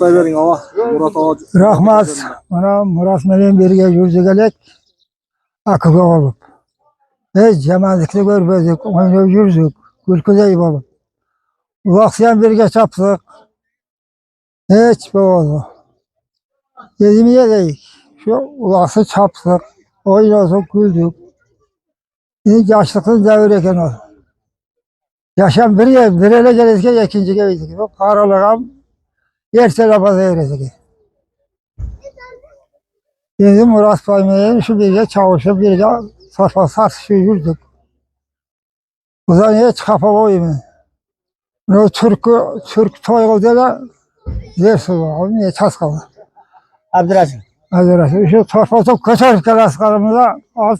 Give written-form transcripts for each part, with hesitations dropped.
Bering ava Murat ağa. Rahmat. Mana Murat bilan birga yurdik aka bo'lib. Jamoatlikni ko'rdik, o'ynab yurdik, kulkuday bo'lib. Uloqsiyam birga chopdik. Hech bo'ldi. Dedim yedik. Shu uloqni chopdik, o'ynadik, kuldik. Endi yoshlikning davri ekan o. Yaşam bir ele gelirken ikinciye gittik. Karalık ham ertelep erecek. Şimdi Murat Baymen'in şu birge çalışıp birge sartışı yürüdük. O zaman hiç kafa koyayım. O Türk toygu dele dersi var. Niye ças kaldı? Abdurrahim. Abdurrahim. Şu torpakta kaçarken askarımıza az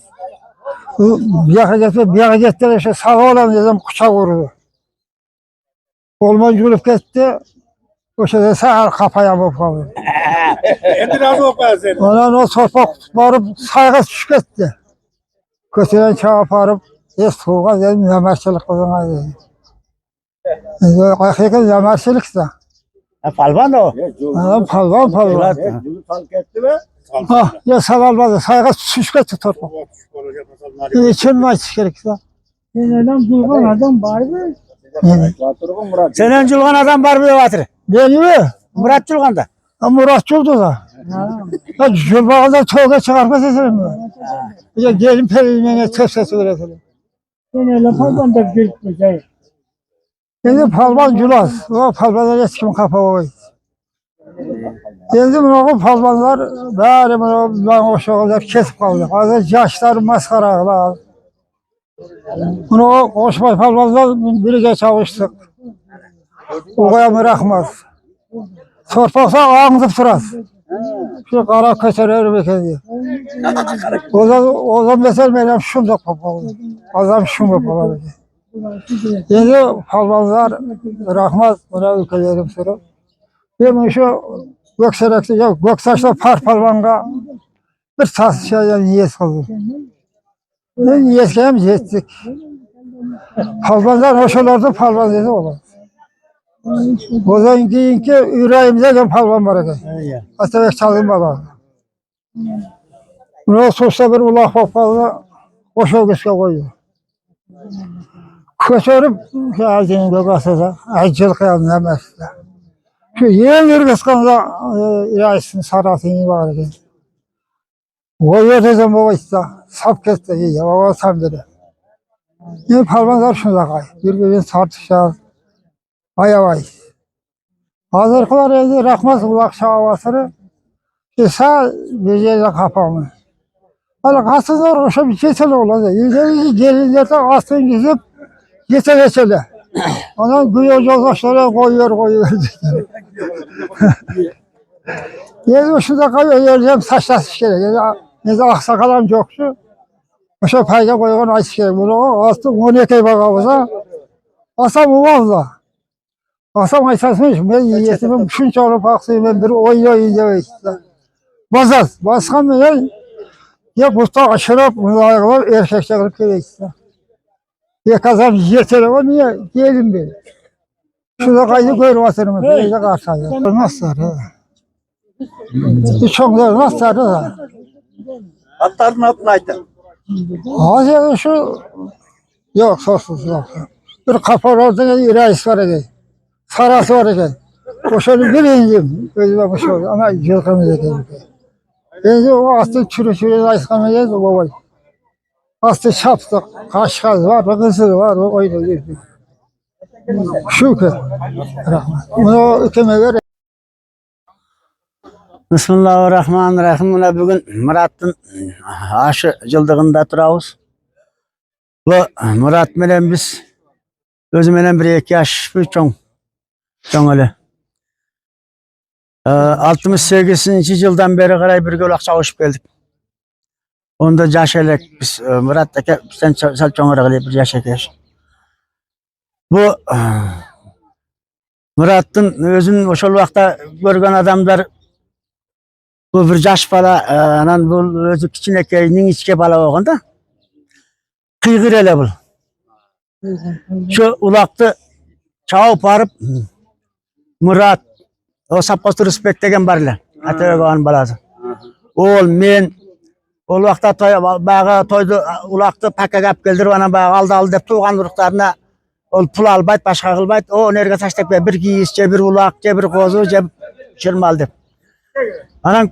bir yere gittiler işte sağ olalım dedim kucak vurdu. Olman yürüp gitti. O şeyde sağ kafaya vurdu. Biraz okuyorsun. Ondan o torpak varıp sağa düşük etti. Kötüden çağ parıp soğuğa dedim yamerçilik kızına dedim. Kayıklıkın yamerçilik de. Palvan o. Palvan. Fark etti mi? Ya salalmadı sağa düşük etti torpak. İçin maç gerekse. Neden duygan adam var mı? Senen Julgan adam var mı Vatır? Değil mi? Murat Julgan'da. Murat Juldu da. Julbağında tolga çıkarma seselim mi? Ya gelin perimine tepsesi üretelim. Öyle palvan da gülmüş. Şimdi palvan Julas. O palvanlar eski kafa koydu. Şimdi o palvanlar bari ben o şoğullar kesip kaldı. Azı yaşlar maskaralar. Bunu koşma palvanlar birlikte çalıştık. Oğaya bırakmaz. Torpaksa ağzıp durar. Şu kara köteri örmek ediyor. O zaman mesela benim şunda kapalı. Adam şunda kapalı. Şimdi palvanlar bırakmaz. Buna ülkelerim sonra. Ben şu Göksaç'ta palvanga bir tas şeyden niyet kıldım. Niyetken yettik. Palvanlar hoşlardı palvan dedi olur. O zaman ki yüreğimde palvan var ekan. Atabek çalınmadı. Bunu so'zda bir uloq papalı qo'shovgizga qo'ydi. Ko'chirib alding go'gasida ajil qilgan emasda. Şu eng yurgizganda raisning sarosini bor ekan. O yerda bo'lsa sap ketdi. Ya sam dedi. Ne palvanlar shunday bir-birini tartışar. Ayavay. Hazırkılar evde rahmat ulak şahavasını sağ beceriyle kapamı. Hala kasızlar hoşa bir geçeli olacak. İlgili gelinlerden asın gizip geçele. Ondan güya yoldaşlara koyuyor. Yedi şurada kalıyor yerleyem saçlasız gerek. Ne de aksakalam yoktu. Hoşa payda koyuyor açık gerek. Bunu astım 12 bakamıza. Asam uvazla. Asam aytasmış, ben yiyetimin şunca olup aksıyım, ben bir oynuyor işte. Baskan mı ya kusta aşırıp mülayıklar erkekçe kılıp geliyor işte. Ya kazan yiyeteli o niye? Diyelim beni. Şurada kaydı koyur vatırımı, böyle karşıya. Nasıl sarı? Çoğunlar nasıl sarı da? Atların adını aytın. Hazır şu, yok sorsuz yok. Bir kapar orada reis var edelim. Sarası var ekan. O'shani birinci özüme boş oldu ama yılqimiz ekan. Endi o astı çürü aytqanmiz bobay. Astı çaptık, qaşqaz var, qızıl var, o oynadı. Şükür. Rahmat. Bunu ötemeler. Bismillahirrahmanirrahim. Muna bugün Murat'ın aşı yıldığında turabız. Bu Murat bilen biz özümden 1-2 yaş bir çoğun öyle. 68. yıldan beri qaray bir uloq çalışıp geldik. Onda yaş elek biz Murat aka bizden sal çoğunroq bir yaş ekeş. Bu Murat'ın özün oşol vaqtda görgen adamlar bu bir yaş bala anan bu özü kiçinekeyning içke bala bolganda qıygır ele bu. Şu uloqni çağıp barıp Murat O Sapkos Respekt degen bar ele. Atabekovanın balası. Ol men ol vaqtda bayağı toydu ulaqtı pakkaga alып keldirip ana bayağı aldı dep tuğan uruklarına ol pul albayt, başka kılbayt. O nerge taştap bir giyis, bir ulaq, bir qozu, şirmal dep. Anan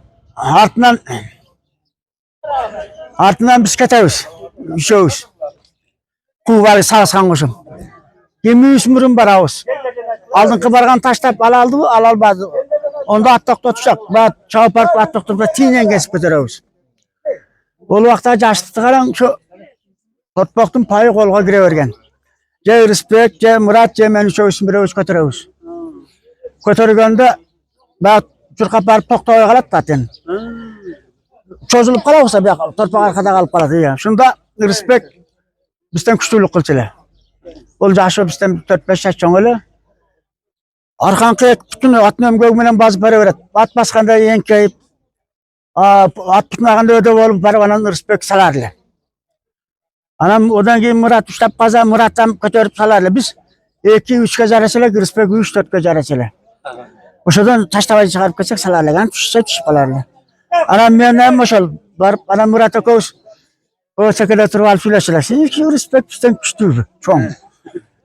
артынан biz ketebiz. Üçöbüz. Kuvalı sağsan koşum. 23 mürün var ağız. Aldın bargan taştap alaldı mı? Alalmadı. Onda attıkta tutacak. Bat çağparıp attıkta tinen kesip götürüyoruz. O vakta yaşlı kalan şu Tortboktun payı kolga gire vergen. Ce Respekt, ce Murat, ce men üçöbüz biröbüz götürüyoruz. Götürgende bat Türkap barıp toktaya kalat zaten. Çözülüp kalırsa bir torpak arkada kalıp kalır ya. Şunda Respekt bizden küçülük kılçılı. Ol jaşı bizden 4-5 yaş çoğulu. Arkankı bütün atmam göğümden bazı para verir. At baskanda yenkeyip at tutmağında öde olup para bana Respekt salarlı. Anam odan keyin Murat ushlab qaza Murat'tan ko'tarib salarlı. Biz 2-3 gece arasıyla Respekt 3-4 gece arasıyla. Oşadan taştavayı çıkarıp kaçak salarlı. Yani düşse düşüp kalarlı. Anam men oşal barıp anam Murat'a koş. O şekilde turib alıp söyleşiler. Ki Respekt bizden küçüktü. Çoğun.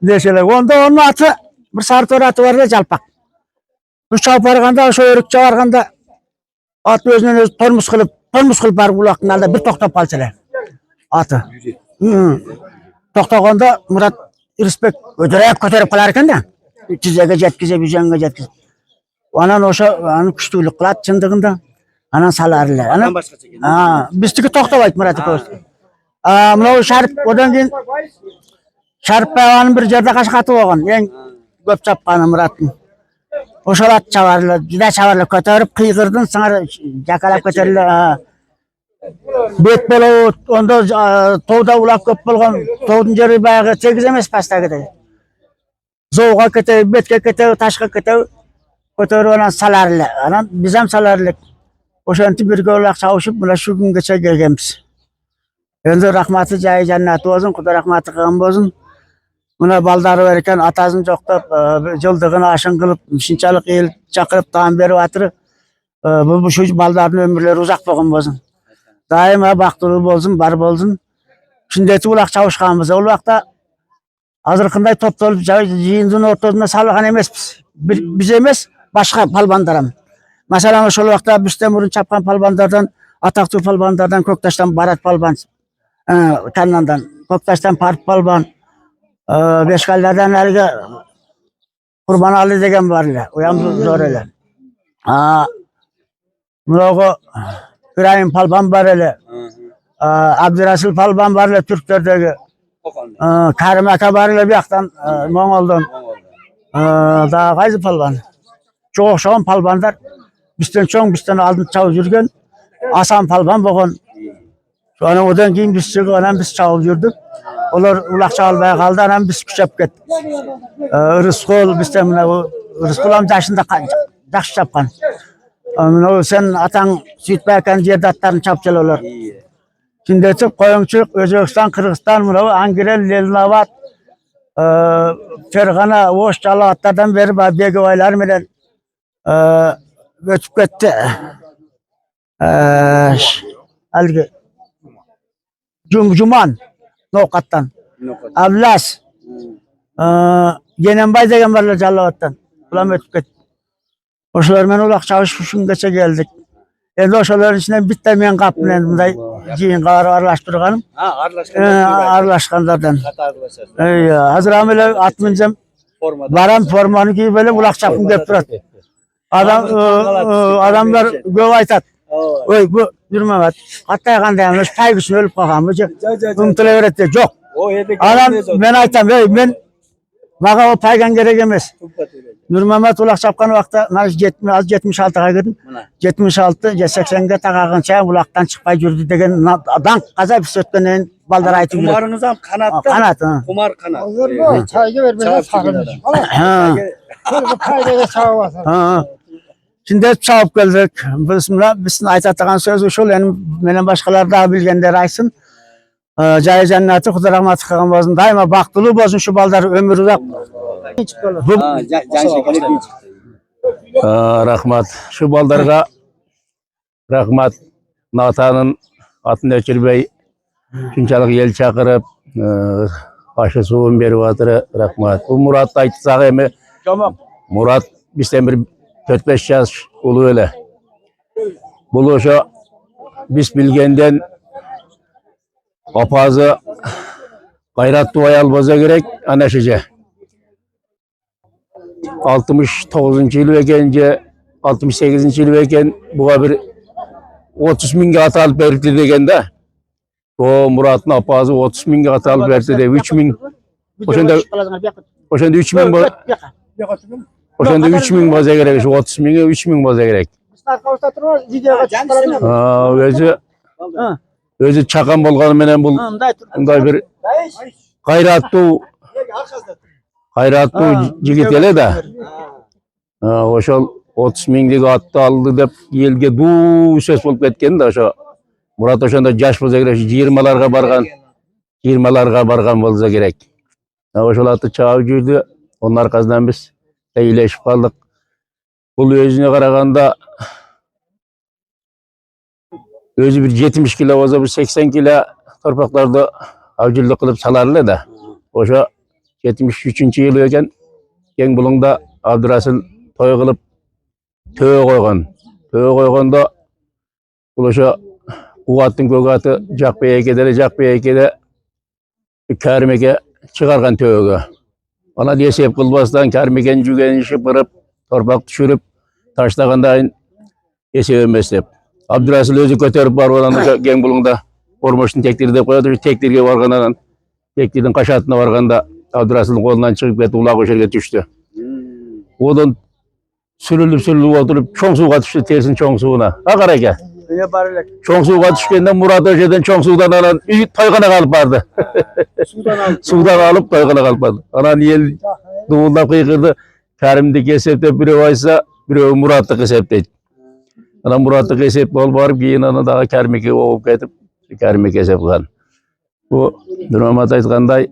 Deşeler. Onda onun atı bir sarı atı var da jalpak. Bu çağıp barganda, şu örükçe barganda at özünden öz tormus kılıp barıp ulaqtın alda bir toktap alçalar. Atı. Toktaganda Murat Respekt ödürek köterip kalarken de 300'e jetkizip 100'e jetkizip. Anan oşa anın küçtülük kılat çındığında anan salarlar. Anan bizdeki toktabayt Murat'ı koş. Mına Şarip odan keyin Şarip bayağının bir yerde kaşkatı olgan. En köp çapkanı Murat'ın. Oşalat çavarlar, juda çavarlar köterip kıygırdın sana jakalap köterildi. Bet bolo onda towda ulap köp bolgan. Towdun jeri bayağı tegiz emes pastagıday. Zoğga kete, betke kete, taşga kete köterip anan salarlar. Anan biz hem salarlar. Oşanti birge olaq çavuşup mına şu güngeçe gelgenmiz. Endi rahmatı jayı jannati bolsun, Xudo rahmatı kılgan bolsun. Mına baldары berken atasını joktap, jıldığını aşın kılıp, şunçalık el çakırıp tağın berip atırı. Bu şu baldarının ömürleri uzak bolgan bolsun. Daima baktığı bolsun, bar bolsun. Şundeti ulaq çavuşkanbız. Ol vaqta azırkınday toptolup jıyındın ortasında salgan emesmiz. Biz emes, başka palbandaram. Mesela o vaqta bizden burun çapkan palbandardan, Atakçı palbandardan, Köktaş'tan Barat palban, Kannan'dan, Köktaş'tan Parp palban, Beşkallerden elge Kurban Ali degen var ile, uyam zor ile. Murogo İbrahim palban var ile, Abdürasil palban var ile Türklerdeki, Karim Aka var ile bir yaktan Mongol'dan, daha kaydı palban. Çok çoğun palbanlar. Bizden çoğun bizden aldın çavup yürgen. Asan palban bolgan. Sonra odan keyin biz çıkıp anan biz çavup yürdük. Olar ulaq çağılbay kaldı anan biz küçep kettik. Rıskol bizden mına Rıskol am yaşında yaxşı çapkan. Mına sen atan sütbeyken yerde atlarını çapçal olar. Şimdi çık Koyunçuk, Özbekistan, Kırgızstan mına Angirel, Lelnavat, Fergana, Oşçalı atlardan beri bege oylar menen ötüp ketdi. Halgi Cuman Nokat'tan. Ablas. Yenenbay degen barlar Jallavat'tan. Ulan ötüp ketdi. Oşalar men ulaq çavuşuşun geçe geldik. Endi oşaların içinden bitte men kapınen bunday jiyinga aralashtirganim. Aralashganlardan. Hazır amele at minjam baram formany kiyip böyle ulaq çapkın kep turat. Adamlar göv aytat. Oy bu Nurmamat hatta kandayam oş paygısın ölüp kalganmı? Umtula beretdi. Jok. Adam men aytam, men maga o paygan gerek emes. Nurmamat ulaq çapkan vaqtda 76'ga girdim. 76, 80'ge taqagınça ulaqtan çıkpay yürüdü degen adam qaza biz ötkenden baldar aytıp yürüdü. Kumarınız ham kanatda. Kanat. Kumar kanat. Olur mu? Çayga vermeden sakınmış. Böyle kaydaya çağıp atar. Şimdi çağıp geldik. Bizin aytatgan söz uşul. Menen başkalar daha bilgenler aytsın. Jayı jannati Xudo rahmatı kılgan bolsun. Daima baktılı bolsun şu baldar ömür uzak. Rahmat. Şu baldarga rahmat. Natanın atını öçürбей şunçalık el çakırıp başı suğun berip atırı rahmat. Bu Murat aytsak emi Murat bizden bir 4-5 yaş ulu öyle. Bu oşa biz bilgenden apazı gayrat duaya albaza gerek anaşıca. 69. yıl vekence 68. yıl veken buğa bir 30 minge at alıp berikli degende o Murat'ın apazı 30 minge at alıp berikli de 3 min oşanda 3 min oşanda 3 min baza gerek 30 minge 3 min baza gerek özü çakan bolgany menen bul bunday bir gayrattуу jigit ele da oşol 30 minglik atты aldı dep elge duu söz bolup ketken da oşo Murat oşonda jaş bolsa gerek 20'larga bargan bolsa gerek oşol atты çabып жүрdü onun arkasından biz eyileşip kaldık bul özüne karaganda özü bir 70 kilo bolsa bir 80 kilo torpaklarda avcılık kılıp salarlı da oşo 73. yıl eken Keng Bulung'da Abdurasıl toy kılıp töö koygan. Töö koyganda ulaşa kuvattın kögatı Jakbey ekede Kärmeke çıkargan tööge. Ona desep kılbastan Kärmeken jügen şıpırıp torpak düşürüp taşlaganda esebemez dep. Abdurasıl özü köterip bar olan Keng Bulung'da Ormoş'un tekleri de koyadı. Teklerge bargandan teklerin kaşatına barganda Abdurasıl'ın kolundan çıkıp ketip ulak öşerge düştü. Odan sürülüp oturup çoğun suğa düştü tersin çoğun suğuna. Akar eke. Çoğun suğa düşkenden Murat öşeden çoğun suğdan alan toygana kalıp vardı. Sudan alıp toygana kalıp vardı. Ana niyel duğullap kıykırdı. Kerim'deki esepte biri vaysa biri Murat'lık esepteydi. Ana Murat'lık esep ol barıp giyin ana daha Kerim'e oğup ketip Kerim'e esep kılan. Bu Nurmamat aytkanday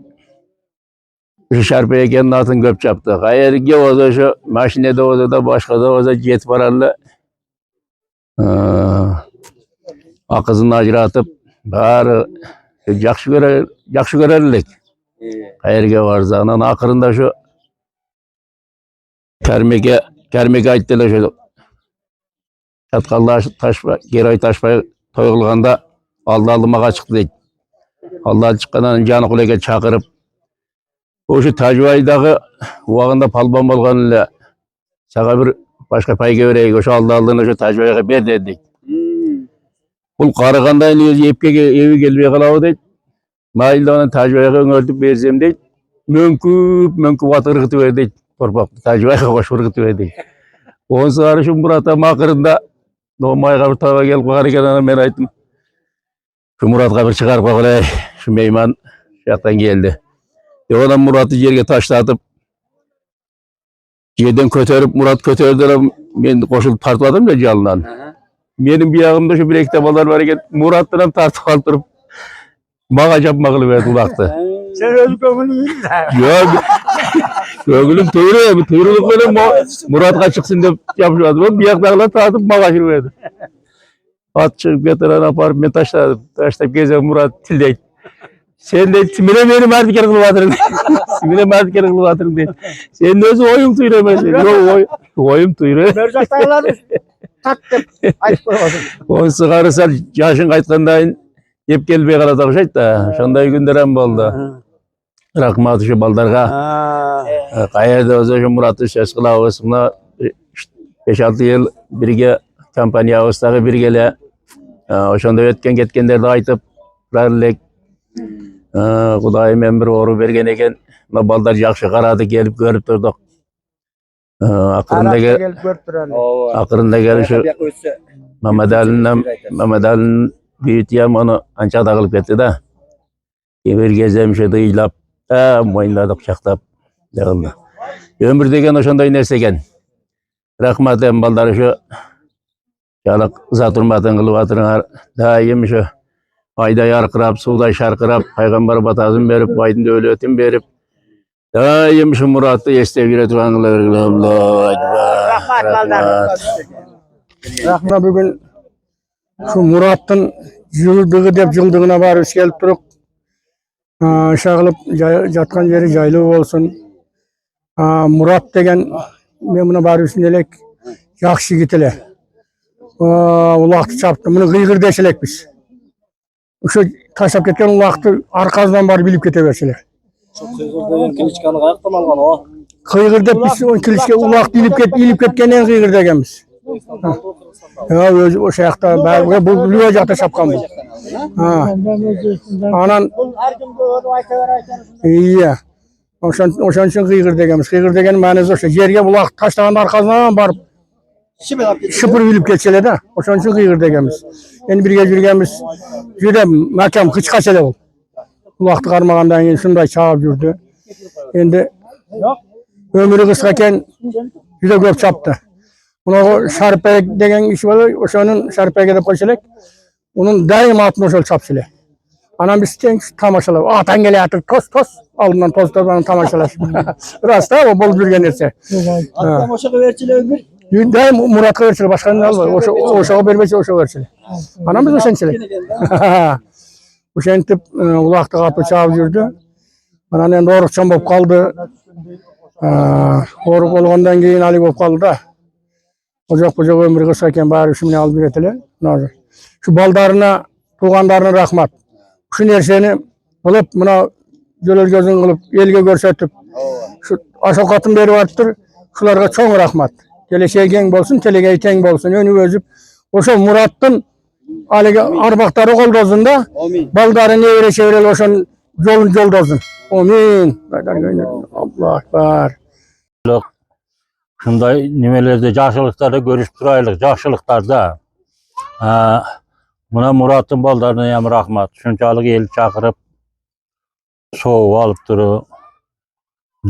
şarpıya eken atın köp çaptı. Hayerge oza şu maşinede oza da başka da oza jet vararlı. Akızını ajratıp bari jakşı görerlik. Hayerge varsa anan akırında şu Kermeke ayttılar şu çatkallar taşpa Geray taşpa toyulganda aldımağa çıktı deydi. Allah çıkkandan canı kulege çakırıp oşu Tacvaydağı uağında palban bolgan ile sağa bir başka payga vereyik oşu aldığını oşu Tacvayga ber dedik. Bul qarıganda eli evi gelbey kalağı deydi. Mailde onu Tacvayga öngörtüp bersem deydi. Mönküp atı ırgıtı ver deydi. Torpaklı Tacvayga koş ırgıtı ver deydi. Onun sonra şu Murat'a makırında Nomayga bir tava gelip qarıganda men aytım. Şu Murat'a bir çıkarıp kolay şu meyman şaktan geldi. Oğlan Murat'ı yerge taşlatıp yerden köterip Murat köterdiler ben koşulup tartladım ya canından. Benim bir yağımda şu bir ektabalar var iken Murat'tan tartıp aldırıp mağa yapmaklı verdi ulaktı. Sen öz gönlün iyi de. Yok. Gögülüm tuyruluk böyle Murat'a çıksın diye yapışmadım. Bir yaklarla tartıp mağa verdi. At çıkıp getiren aparıp ben taşladım. Taşlayıp gezen Murat tildeydi. Sen de simine benim merdiker kılıp atırın. Simine merdiker kılıp atırın diye. Senin özü oyun tuyru mesela. Yok oyun tuyru. Mercek dağlarını taktım. Ayıp koymadım. Onu sıkarırsan yaşın kayıtkandayın. Hep gelbey kalatak şeyt da. Şonday günderem boldu. Rahmat şu baldarga. Kayerda özü şu Murat'ı söz kılavuzuna 5-6 yıl birge kampanya ağızdağı birgele. Oşonda ötken ketkenlerdi aytıp rarlek. Kudayım ben bir oru bergen eken balдар jakşı karadı gelip görüp durduk. Akırında gel şu Mehmet Ali'nin büyütüyem onu ança dağılıp gitti de. Bir gezem şu dıyılap moyunladık çaktap. Ömür degen oşonday nerse eken. Rahmat em balдар şu çalık zaturmatın kılıp atırınar. Daim şu ayda yarkırap, suda şarkırap, Peygamber batazın berip, baydın öğletin berip, daim şu Murat'ı estev gire turanlar. Allahu Ekber. Rahmat bugün şu Murat'ın yıldığı dep yıldığına barış gelip durup şağılıp jatkan yeri jaylı olsun. Murat degen men buna barışın elek yaxşı gitile. Ulaktı çaptı. Bunu gıygır deşelek biz. Şu taşap ketken ulaktı arkasından barı bilip keteverseler. Kılıçkanı ayaktan algan o. Kıygır dep biz on kilişke ulaktı ilip ketkenen kıygır degen biz. Ya öz o şayakta bu lüye jakta şapkan bu. Anan iyi. Oşan için kıygır degemiz. Kıygır degen manası o şey. Yerge bulak taşlanan arkasından barıp şıpır bilip geçseler de. Oşan için kıygır degemiz. Yani birge yürügenimiz jüde makam kıç kaçele ol. Bulaktı karmagandan keyin şunday çağıp yürüdü. Endi ömürü kıskaken jüde köp çaptı. Buna şarpek degen işi var. Oşanın şarpege de koşelek. Onun daim atını oşal çapsile. Anam biz tamaşalar. Atan gele atık toz. Alından toz tamaşalar. Rasta o bol yürügen nerse. Hatta moşağı verçile bir. Daim Murat'a verçile. Başkanın al var. Oşağı vermesi oşağı verçile. Anam biz oşançile. Oşantip ulakta kapı çağıp yürüdü. Anan doğrukçan bop kaldı. Doğruk olgandan keyin ali bop kaldı da. Ocak ömrü kısaken bari şimdi al bir etile. Şu baldarına, tuğandarına rahmat. Şu nerseni bulup buna jölel gözün kılıp elge görsetip şu aşokatın beri vardır. Şularga çoğun rahmat. Geleceğe gen bolsun, telegeyi teng bolsun. Önü özüp oşo Murat'tın alege arbaktarı koldozunda baldarı nevre çevreli oşon yol dozun. Amin. Allah akbar. Şunday nimelerde, yaşlılıklarda görüşüp duraylık, yaşlılıklarda. Buna Murat'ın baldarına yam rahmat. Şunçalık el çakırıp, soğuk alıp duru.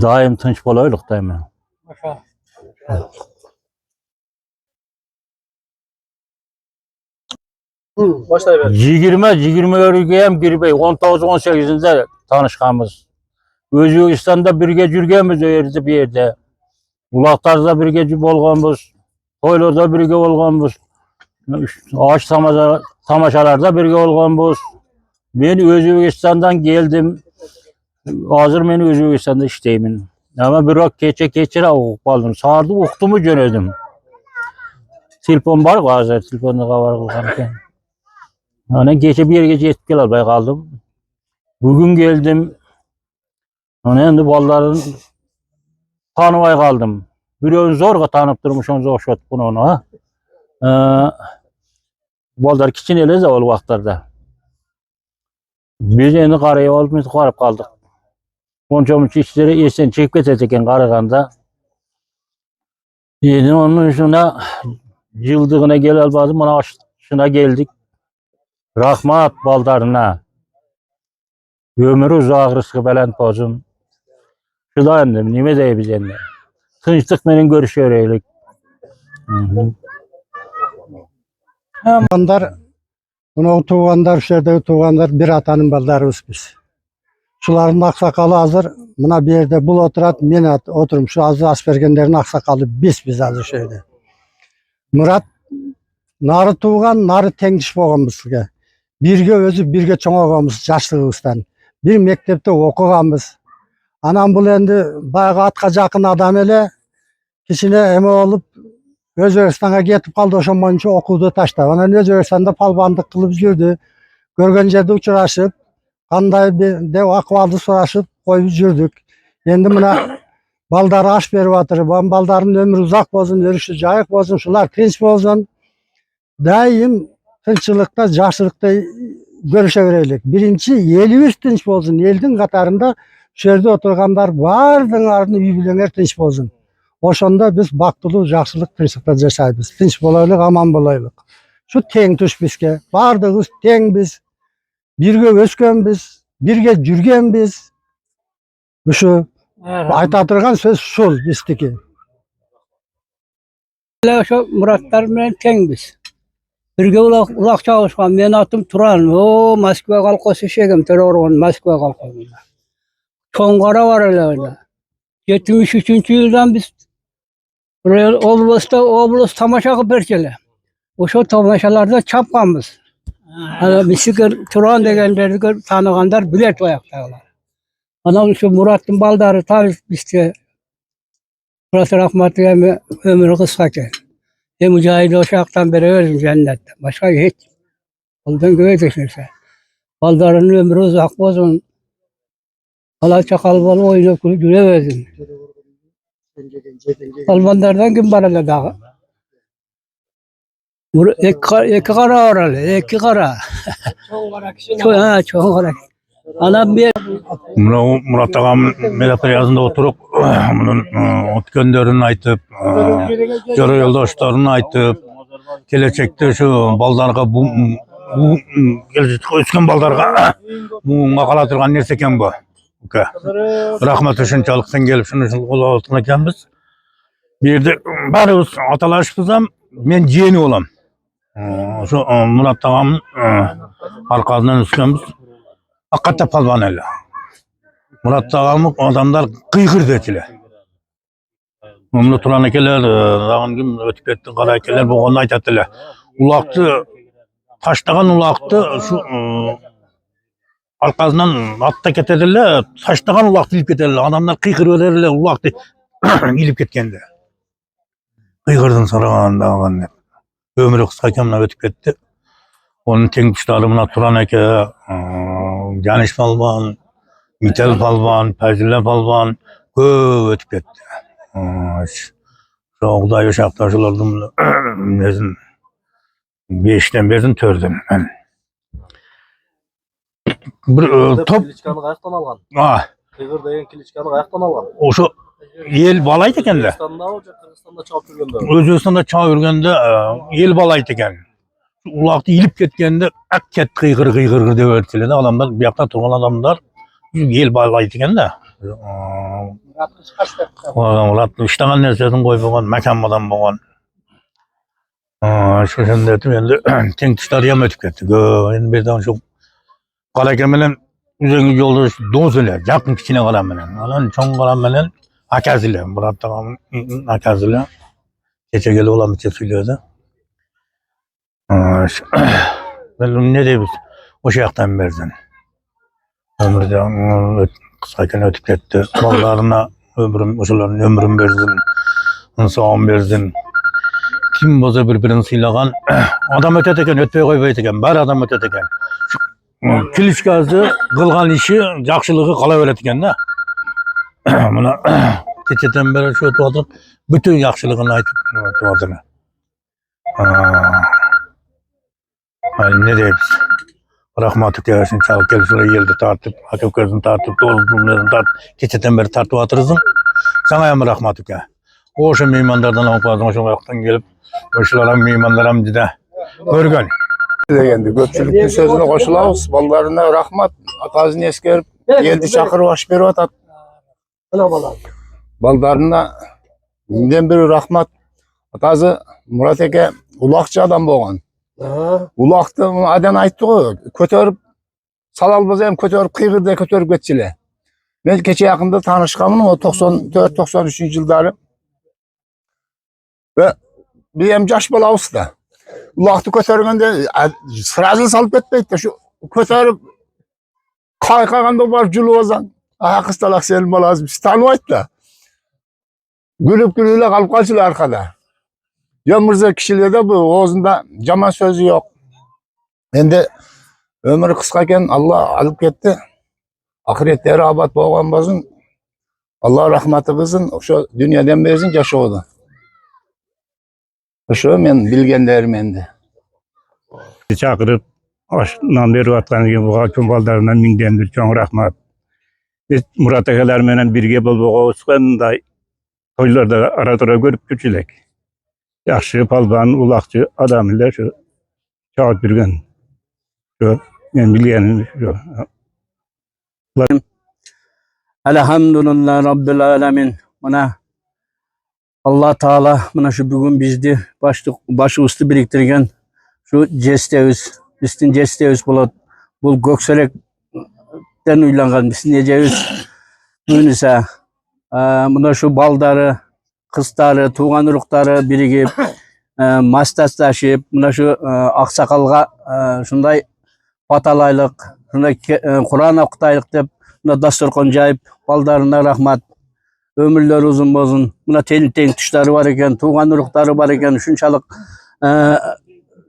Daim tınç bolaylık daim. Başlayıver. 20 örgüyem girmey. 19-18'inde tanışkanımız. Özbekistan'da birge yürgenmiz o yerde bir yerde. Ulaktarda birge bolganbız. Toylarda birge bolganbız. Ağaç tamaşalarda birge bolganbız. Men Özbekistan'dan geldim. Hazır men Özbekistan'da işteymin. Ama bir keçe okup kaldım. Sardı okutumu jönödüm. Telefon var hazır. Telefonda var kılganken. Yani gece bir yere yetip gel albay kaldım. Bugün geldim. Yani endi balların tanımay kaldım. Birini zorga tanıp durmuş onu oşot bunu. Ballar kiçin elez o vaxtlarda. Biz endi qaraya alıp qarab kaldık. Onçamış işleri esen çekip keteceken qaraganda. Endi onun üstüne yıldığına gel albazım bana şuna geldik. Rahmat baldarına. Ömrü uzaq rızkı belend olsun. Şuda endim, nime dey biz endi. Tınçlık menin görüşöreylik. Tuğanlar, bunu tuğanlar, şerde tuğanlar bir atanın baldarımız biz. Şuların aksakalı hazır, buna bir yerde bul oturat, men oturum, şu azı aspergenlerin aksakalı biz hazır şeyde. Murat, narı tuğan, narı tengdiş boğanımız sizge. Birge özü, birge çoğağımız, yaşlığımızdan. Bir mektepte okuğamız. Anam bul endi, bayağı atka jakın adam ele, kişine eme olup, Özbekistan'a getip kaldı oşan boyunca okudu taşta. Ondan Özbekistan'da palbandık kılıp yürüdü. Görgen yerde uçuraşıp, kanday bir dev akvaldı soraşıp koyup yürüdük. Endi buna baldarı aş berip atır. Baldarın ömrü uzak bolsun, örüşü jayık bolsun, şular tinç bolsun. Daim tinççılıkta, yaşlılıkta görüşevereylik. Birinci, elimiz tinç bolsun. Eldin katarında şu yerde oturganlar bardın ardını üy bilenler tinç bolsun. Oşonda biz baktılıq, yaxşılıq, tinçlikta yaşayız. Tinç bolaylık, aman bolaylık. Şu teң tuş bizge. Bardığız teң biz. Birge ösken biz. Birge jürgen biz. Şu aytatırgan söz şul bizdeki. Şu Muratlar bilen teң biz. Birge ulak çalışkan. Men atım Turan. O Moskva kalkosu şegem terörün Moskva kalkosu. Çoğunqara var öyle. 73. yıldan biz Buraya oblast tamaşa kılıp berkele. Oşo tamaşalarda çapkanmız. Misikir Turan degenlerdi tanıganlar bilet ayaktağlar. Anam şu Murat'ın baldarı tabi işte Murat rahmetli ömrü kısaken. Mücahit uşaktan beri öldüm cennette. Başka hiç. Ondan göğe baldarın ömrü uzak bozun. Alaça kalbalı oyunu gülevezin. Almanlardan kim bana dağı? İki kara oralı, iki kara. Çok kara. Anam bir Murat ağam Melatlar yazında oturup bunun ot gönderini aytıp, yara yoldaşlarını aytıp, gelecekte şu baldarga bu gelecekte ösken baldarga bu makalatırgan nerse eken bu. Rahmet uşunçalık sen gelip şunu kol altına ekenbiz. Bir de barımız atalaşpızam men jeni olam. Şu Murat ağamın arkasından üskenbiz. Hakikaten palvan öyle. Murat ağamı adamlar kıygır dediler. Mumlu turan ekeler, dağın gün ötüp etti, kara ekeler bu konuda aytattılar. Ulaktı, taştagan ulaktı, şu arkasından atta keterdiler, taştagan ulaktı ilip keterdiler. Adamlar kıygır verirler, ulaktı ilip ketkendi. Kıygırdın sarıgan dağın. Ömrü kıskayken ötüp etti. Onun tengkuşlarımına turan eke, Caniş Palvan, Mitel Palvan, Perzile Palvan köp ötüp ketdi. Soğukda yaşaktaşılardım nezin 5'ten berden 4'den. Bir top Kiliçkanı kayaktan algan. ah Kıygır deyen Kiliçkanı kayaktan algan. oşo el balaydı ekende. Kırgızistan'da olacak, Kırgızistan'da çabuk yürgende. Özbekistanda çağ yürgende el balaydı eken. Ulaktı ilip ketkende ak ket kıygır kıygır dep ötüldü. Adamlar bir yakta turgan adamlar el balaydı eken de. Murat iştagan nersesin koyup boğan, mekanmadan boğan. Şu şimdi dedim endi teң tuşları yam ötüp ketdi. Endi birden şu Karaken menen üzerine yolda doz ele, yakın kichine kalan menen. Alan çoğun kalan menen akazile, Murat ağamın akazile. Geçe geli olan bir şey söylüyordu. Ben ne diyeyim, o şeyaktan berden. Ömrüde kısayken ötüp gitti. Mallarına ömrüm, uçuların ömrüm berzin, sağım berzin. Kim boza birbirini silagan, adam öte teken, ötpey koypey teken, bari adam öte teken. Kiliçkazı kılgan işi, jakşılığı kalaveret eken da. Buna keçeten beri şu tuvadım, bütün jakşılığını aytıp tuvatını. Ne diyeyim? Rahmatlık yaşın çalıp gelip şuraya geldi tartıp, hakif gözünü tartıp, doğrultuğunu tartıp, keçeten beri tartıp atırızın. Sana yamı rahmatlık ya. O şu mimanlardan okumadın, o şu ayaktan gelip, o şulara mimanlaram dide. Görgön. Degende köpçülüktün sözüne koşulabız. Ballarına rahmat. Atazını eskerip, geldi çakır baş berip atat. Ballarına minden biri rahmat. Atazı Murat eke ulakçı adam boğan. Ulaktı adan aytты go. Kötörüp salalbaz hem kötörüp kıygırda kötörüp geçile. Ben keçe yakında tanışkamın o 94-93 yılları. Ve bir hem jaş bala usta. Ulaktı kötörgende sırazını salıp etmeydi de şu kötörüp kaykaganda var julu ozan. Aha kıstalak selim lazım. Tanımaydı da. Gülüp gülüyle kalıp kalçılı arkada. Yamırza kişilerde bu ağzında caman sözü yok. Endi ömrü kıskayken Allah alıp gitti. Ahiretleri abat boğan bazın. Allah rahmeti kızın şu dünyadan bezin yaşadı. Şu men bilgenlerim endi. Çakırıp aşından beri atkan gibi bu hakim baldarından minden bir çoğun rahmat. Biz Murat ekeler menen birge bolboğa uçkanda toylarda aradıra görüp küçülek. Yaxşı palban, ulakçı adam ile şu çağıt birgen. Şu ben bilgenim şu. Elhamdülillah Rabbil Alemin. Buna Allah Teala buna şu bugün bizdi başı üstü biriktirgen şu cesteviz, üstün cesteviz bulat, bul gökselekten uylangan, bizim necemiz bugün ise buna şu baldarı kızları, tuğan uruktары birigip, mastaşlaşıp, mına şu aksakalga şunday patalaylık, şunday Kur'an okutaylık dep, mına dasturkon jayıp, baldarına rahmat, ömürleri uzun bozun. Mına teң tuşları var eken, tuğan uruktары var eken, şunçalık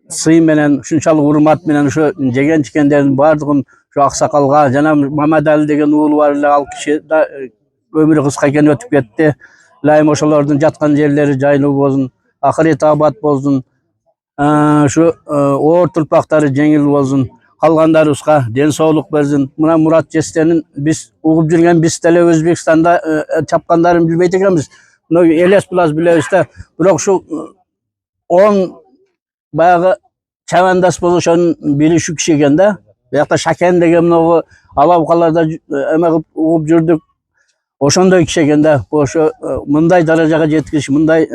sый менен, şunçalık hurmat менен şu jegen çikenlerin bardığın şu aksakalga, jana Mamat Ali degen uğul var ele, al kişi da ömürü kıska eken ötüp ketti. Layım oşalardın jatkan yerleri jaylı bozun, ahiret abat bozun. Şu oğur turpaktары жеңил болсын. Kalganlarımızga den sağlık versin. Mına Murat Cesten'in biz uğup жүрген biz tele Özbekistan'da çapkanlarını bilmeyt ekenmiz. Bunu eles bilaz bilebizde. Biroq şu 10 bayağı çavandas boluşan biri şu kişi eken da. Buyakta Şaken degen mına alabkalarda emek uğup жүрдük. Oşondoy kişi eken da. Şu mınday darajaga жеткизиш, mınday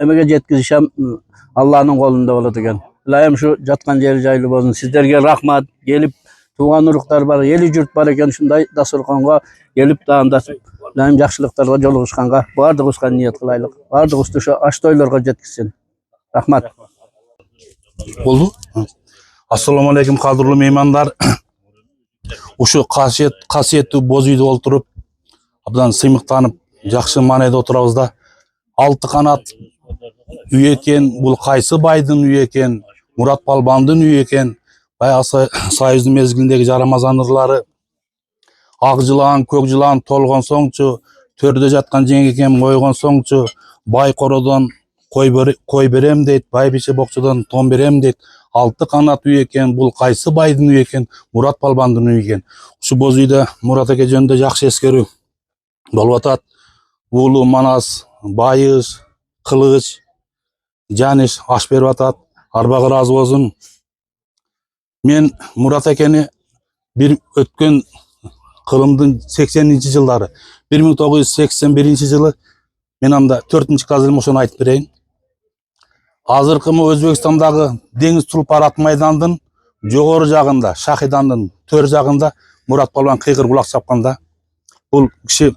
emege жеткизиш hem Allah'ın kolunda болады eken. Layım şu jatkan jeri jaylı bolsun. Sizlerge rahmat. Gelip tuğan uruklar var, eli jurt var eken şunday dasturkonga gelip dağındasıp layım jakşılıklarga joluguşkanга bardığıskan niyet kılaylık. Bardığısты şu aştoylarga jetkizsin. Rahmat. Oldu. Assalamu alaikum kadrolu mehmanlar. Uşu kasiyetli boz uyda olturup abdan sыймыктанып jakşı manayda oturabız da 6 kanat üy eken, bul kaysı baydın üy eken, Murat Palbandın üy eken, bayağı Sayızdın mezgilindeki Jaramazan ırlары ak жылан, көк жылан толгон соңчу, төрдө жаткан жеңекем койгон соңчу, бай кородон кой берем дейт, бай биче бокчодон тон берем дейт. 6 канат üy eken, bul kaysı baydын üy eken, Murat Palbandын üy eken. Şu boz uyda Murat ake jönүндө jakşı eskeriw болуп атат. Уулу Манас, Байыз, Кылыч, Janis aş berip atat. Arbagı razı olsun. Men Murat akeni bir ötken Kırım'dın 80-nji жылдары 1981 жылы men anda 4-nji kazılım oşonu aytıp bereyin. Azırkımı Özbekistan'dagı Deniz Tulpar at maydandın jogorı jagında, Şahidandın tör jagında Murat Palban kıygır kulak çapkanda. Bul kişi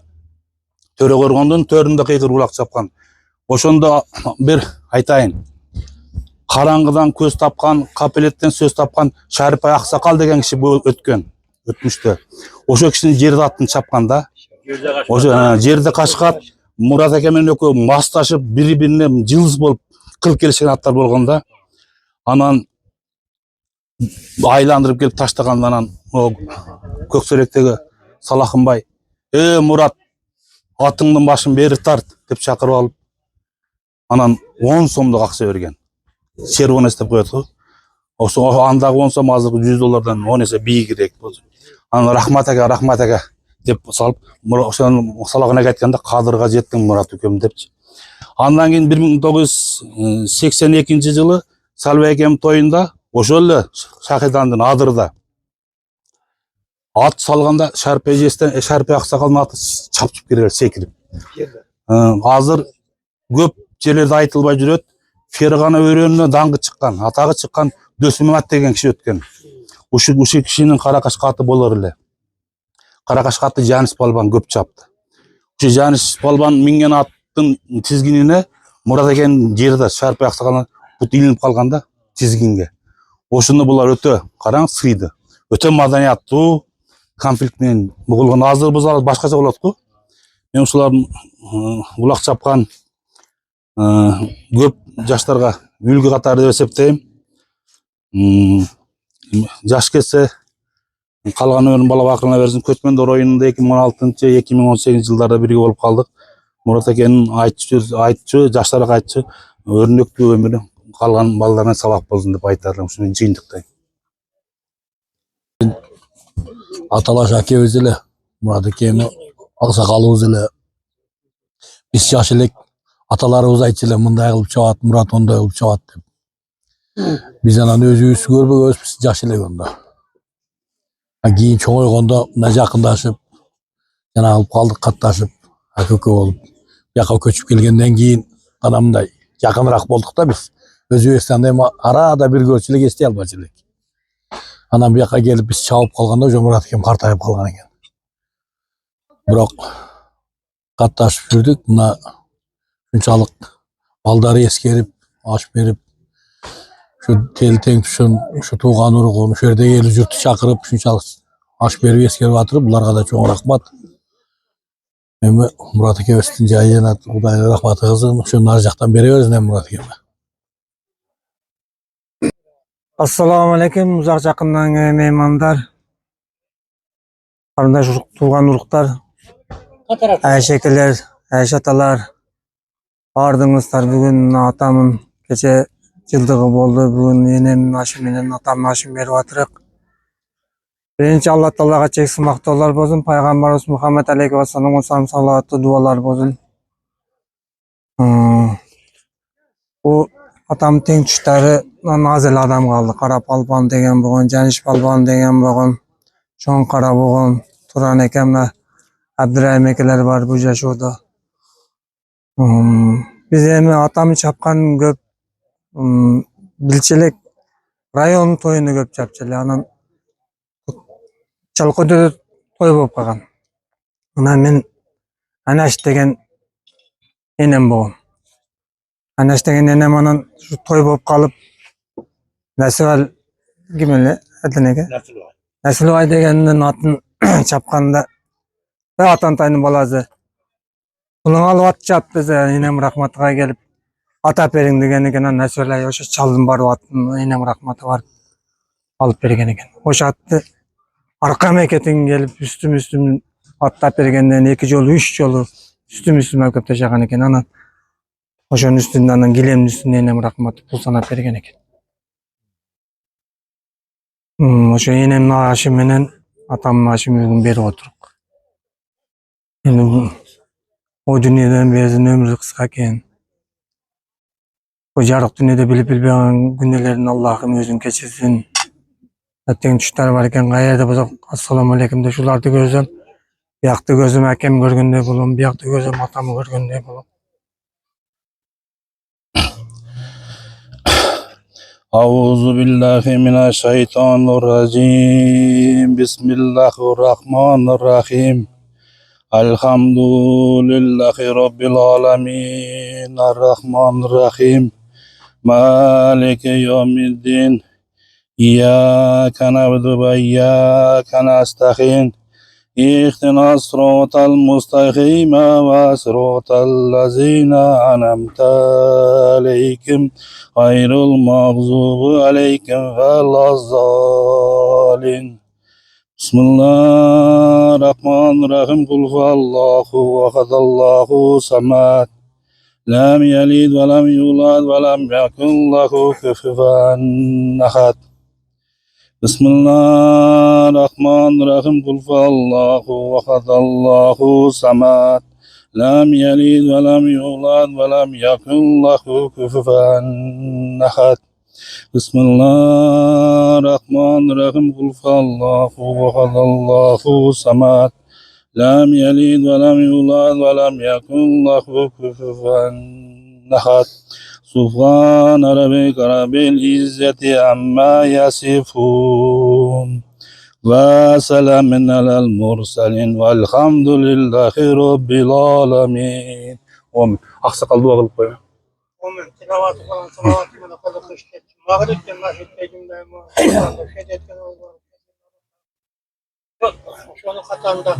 töre görgöndün töründe kıygır kulak çapkan. Oşonda bir aytayın. Karangıdan köz tapkan, kapeletten söz tapkan Şaripay Aksakal degen kişi bu ötmüştü. Oşo kişinin jerde атын çapkanda. Oşo jerde kaşkat Murat akemen ökö mastaşıp biri-birine жылыз болуп кылып келишкен аттар болгондо анан айландырып келип таштаганда анан Көксөректеги Салахынбай Мурат атыңдын башын бери тарт деп чакырып алып анан 10 сомдук акча берген. Червон эстеп коет го. Ошо андагы 10 сом азыркы $100 10 эсе бийигирээк болду. Анан рахмат ага деп салып, ошонун салагына кеткенде кадырга жеттиң Мурат үкөм депчи. Андан кийин 1982 жылы Салбай экем тоюнда ошол эле Шахидандын адырда ат салганда Шарпай жестен Шарпай Аксакалдын аты чапчып кирер секирип. Азыр көп жерлерде айтылбай жүрөт. Фергана өрөөнүнө даңгы чыккан, атагы чыккан Дөсмөмат деген киши өткөн. Ушул кишинин каракаш каты болор эле. Каракаш каты Janis Palban көп чапты. Ушу Janis Palban минген аттын тизгинине Мурат экен жерде Шарпай Аксакалдын бут илинип калганда тизгинге. Ошону булар өтө караң сыйды. Өтө маданияттуу конфликт менен бугулган. Азыр бузар башкача болот го. Мен ушулардын улак чапкан көп жаштарга үлгү катары деп эсептейм. Жаш кетсе калган өмүрүн бала бакырына берсин. Көчмөндөр оюнунда 2016-2018 жылдарда бирге болуп калдык. Мурат экенин айтчу, жаштарга айтчу, өрнөктүү өмүрү калган балдарына сабак болсун деп айтарым. Ушуну жыйынтыктайм. Аталаш акебиз эле, Мурат экени аксакалыбыз эле. Биз жаш элек аталарыбыз айтчу эле, мындай кылып чабат, Мурат ондай кылып чабат деп. Биз анан өзүбүз көрбөгөнбүз жаш элек онда. Кийин чоңойгондо мына жакындашып, жана кылып калдык катташып, aka-uka болуп, бияка көчүп келгенден кийин анан мындай жакыныраак болдук да биз. Өзбекстанда эми арада бир көрчү элек эстей албачу элек. Анан бияка келип биз чабып калганда уже Мурат экен картайып калган экен. Бирок катташып жүрдүк, мына Şunçalık baldары eskerip, aş berip, şu teli teң tuşun, şu tuğan uruğun, şu yerde eli jurttu çakırıp, şunçalık aş berip eskerip atırıp, bularga da çoğun rahmat. Meme Murat ake östün jayına Kudayla rahmatı kızın, şu narjaktan berебeriz ne Murat ake. Assalamu alaikum, uzak жақыннан mehmanlar. Qarindosh tuğan uruklar, әшекелер, әшаталар. Bardыңыздар, бүгін атамын кеше жылдығы болды. Бүгін енем Ашим менен атам Ашим беріп атырық. Birinci Allah Teala'ga çeksin maktolar bozun. Peygamberimiz Muhammed Aleyhi ve Sellem salatı dualar bozun. Bu atam teң tuşları nazel adam kaldı. Kara Palban degen bugün, Caniş Palban degen bugün, Çoğun Kara bugün, Turan Ekem'le Abdurrahim Ekeler var bu yaşoda. Biz emi atamı çapkan köp bilçelek rayonun toyunu köp çapçılı. Anan Çalkıda toy bolup kalgan. Ana men Anaş degen enem bugün. Anaş degen enem anan şu toy bolup kalıp Nasıl kimele adınege? Nasıl degenin atın çapkanda ve atan tayının balazı. Bunun alıp at çap bize enem rahmatıga gelip ata berin degen eken Nasıl oşa çaldım bar atın enem rahmatı var alıp bergen eken. Oşa attı arka meketin gelip üstüm atlap bergenden 2 jolu 3 jolu üstüm köp taşagan eken anan. Oşonun üstünden anan gilemin üstünde enem rahmatı pul sanap bergen eken. Oşo enem Haşim menen atam Haşim bugün berip oturuk. Endi o dünyadan bezin ömrü kısa eken. O jarık dünyada bilip bilbegen günlerini Allah'ım özün keçirsin. Teң tuşlar var eken gayerде bolsa assalamu aleykum de şulardı gözüm. Biyakta gözüm akem görgünde bolum, biyakta gözüm atamı görgünde bolum. Auzu billahi mineşşeytanirracim. Bismillahirrahmanirrahim. Elhamdülillahi rabbil alamin. Errahmanirrahim. Maliki yevmiddin. İyyâke na'budu ve iyyâke nestaîn. İhdina sıratal mustakîm ve sıratal lezîne en'amte aleyhim gayril mağzubi aleyhim velezzâlin. Bismillahirrahmanirrahim. Kul huvallahu ehadallahu samed. Lem yelid ve lem yulad ve lem yekun lehu kufuven ehad. Bismillahirrahmanirrahim. Kul huvallahu ehadallahu samed. Lem yelid ve lem yulad ve lem yekun lehu kufuven ehad. Bismillahirrahmanirrahim. Kul huvallahu ehadallahu samed. Lem yelid ve lem yulad ve lem yekun lehu kufuven ehad. Subhane rabbike rabbil izzeti amma yasifun. Ve selamun alel murselin velhamdülillahi rabbil alemin. Amin. Aksakal dua kılıp koyun. Amin. Tilavatı falan salavatı bana kalı kış geçsin. Mağrib'den naşit becimden şeddetken oldu. Şunu katanda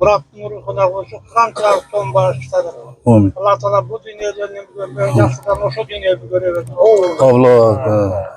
Murat'ın ruhuna koşu kançalık son bağışladı. Amin. Allah Teala bu dünyadan böyle yaşlıdan o şu dünyayı görebilir. Allah.